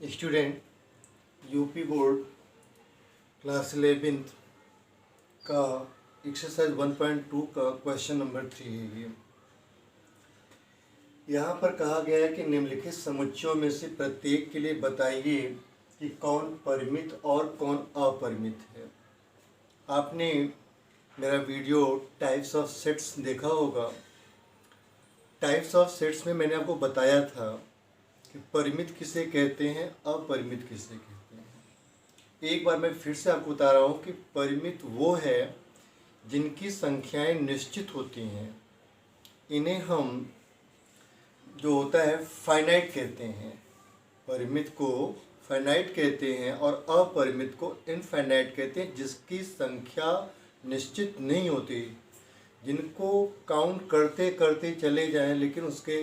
Student UP board class 11th का exercise 1.2 का question number 3 है ये। यहाँ पर कहा गया है कि निम्नलिखित समुच्चयों में से प्रत्येक के लिए बताइए कि कौन परिमित और कौन अपरिमित है। आपने मेरा वीडियो टाइप्स ऑफ सेट्स देखा होगा। टाइप्स ऑफ सेट्स में मैंने आपको बताया था कि परिमित किसे कहते हैं, अपरिमित किसे कहते हैं। एक बार मैं फिर से आपको बता रहा हूँ कि परिमित वो है जिनकी संख्याएं निश्चित होती हैं। इन्हें हम जो होता है फाइनाइट कहते हैं। परिमित को फाइनाइट कहते हैं और अपरिमित को इनफाइनाइट कहते हैं, जिसकी संख्या निश्चित नहीं होती, जिनको काउंट करते करते चले जाएं लेकिन उसके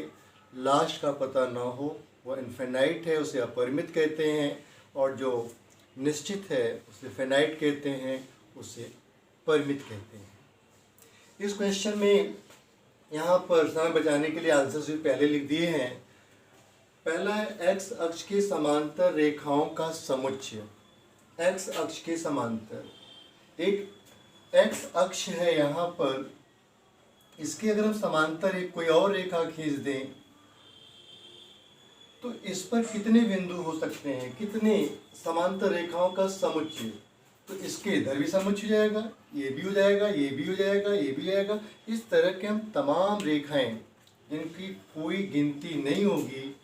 लास्ट का पता ना हो, वो इनफाइनाइट है, उसे अपरिमित कहते हैं। और जो निश्चित है उसे फाइनाइट कहते हैं, उसे परिमित कहते हैं। इस क्वेश्चन में यहाँ पर समय बचाने के लिए आंसर भी पहले लिख दिए हैं। पहला है एक्स अक्ष के समांतर रेखाओं का समुच्चय। एक्स अक्ष के समांतर एक एक्स अक्ष है यहाँ पर, इसके अगर हम समांतर एक कोई और रेखा खींच दें तो इस पर कितने बिंदु हो सकते हैं, कितने समांतर रेखाओं का समुच्चय। तो इसके इधर भी समुच्चय हो जाएगा, ये भी हो जाएगा, ये भी हो जाएगा, ये भी हो जाएगा। इस तरह के हम तमाम रेखाएं जिनकी कोई गिनती नहीं होगी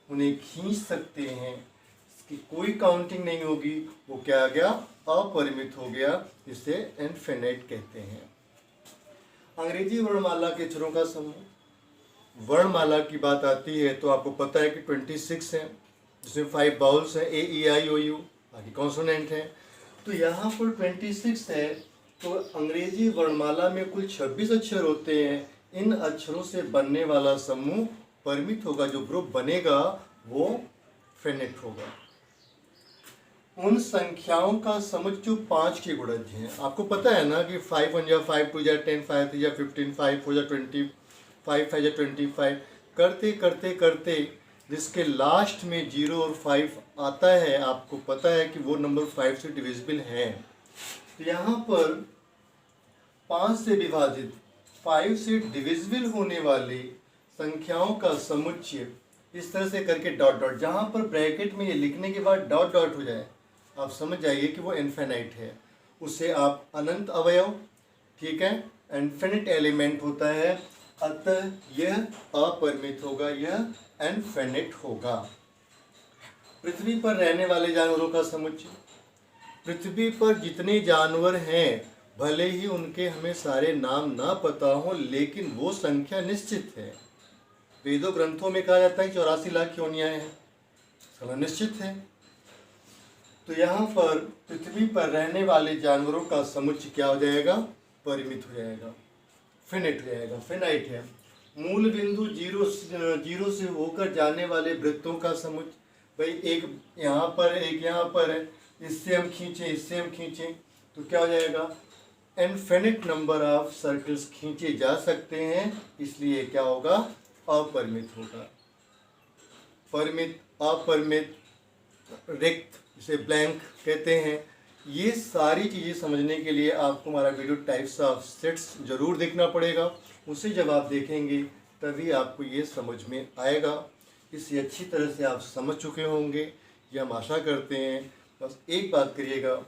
उन्हें खींच सकते हैं। इसकी कोई काउंटिंग नहीं होगी, वो क्या आ गया, अपरिमित हो गया, इसे इनफिनिट कहते हैं। अंग्रेजी वर्णमाला के अक्षरों का समूह। वर्णमाला की बात आती है तो आपको पता है कि 26 है, जिसमें 5 बाउल्स हैं, ए ई आई ओ यू, बाकी कॉन्सोनेंट हैं। तो यहाँ पर 26 है, तो अंग्रेजी वर्णमाला में कुल 26 अक्षर होते हैं। इन अक्षरों से बनने वाला समूह परिमित होगा, जो ग्रुप बनेगा वो फिनिट होगा। उन संख्याओं का समुच्चय जो 5 के गुणज हैं। आपको पता है ना कि 5 1 जा 5 2 जा 10 5 3 जा 15 5 4 जा 20 5 5 जा 25 करते करते करते जिसके लास्ट में 0 और 5 आता है, आपको पता है कि वो नंबर 5 से डिविजिबल है। तो यहाँ पर 5 से विभाजित 5 से डिविजिबल होने वाली संख्याओं का समुच्चय इस तरह से करके डॉट डॉट, जहाँ पर ब्रैकेट में ये लिखने के बाद डॉट डॉट हो जाए, आप समझ जाइए कि वो इनफिनिट है। उसे आप अनंत अवयव, ठीक है, इनफिनिट एलिमेंट होता है, अतः यह अपरिमित होगा, यह इनफिनिट होगा। पृथ्वी पर रहने वाले जानवरों का समुच्चय। पृथ्वी पर जितने जानवर हैं, भले ही उनके हमें सारे नाम ना पता हो, लेकिन वो संख्या निश्चित है। वेदों ग्रंथों में कहा जाता है 84 लाख योनियां हैं, समय निश्चित है। तो यहाँ पर पृथ्वी पर रहने वाले जानवरों का समुच्चय क्या हो जाएगा, परिमित हो जाएगा, फिनिट हो जाएगा, फिनाइट है। मूल बिंदु जीरो से होकर जाने वाले वृत्तों का समुच्चय, भाई एक यहाँ पर एक यहाँ पर है, इससे हम खींचें, इससे हम खींचें तो क्या हो जाएगा, इनफिनिट नंबर ऑफ सर्कल्स खींचे जा सकते हैं, इसलिए क्या होगा, अपरिमित होगा। परिमित, अपरिमित, रिक्त, इसे ब्लैंक कहते हैं। ये सारी चीज़ें समझने के लिए आपको हमारा वीडियो टाइप्स ऑफ सेट्स जरूर देखना पड़ेगा। उसे जब आप देखेंगे तभी आपको ये समझ में आएगा। इसे अच्छी तरह से आप समझ चुके होंगे, ये हम आशा करते हैं। बस एक बात करिएगा,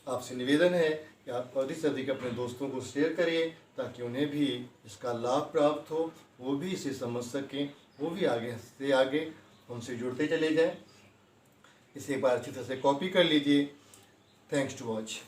आपसे निवेदन है कि आप अधिक से अधिक अपने दोस्तों को शेयर करिए, ताकि उन्हें भी इसका लाभ प्राप्त हो, वो भी इसे समझ सकें, वो भी आगे से आगे हमसे जुड़ते चले जाएं। इसे एक बार अच्छी तरह से कॉपी कर लीजिए। Thanks to watch.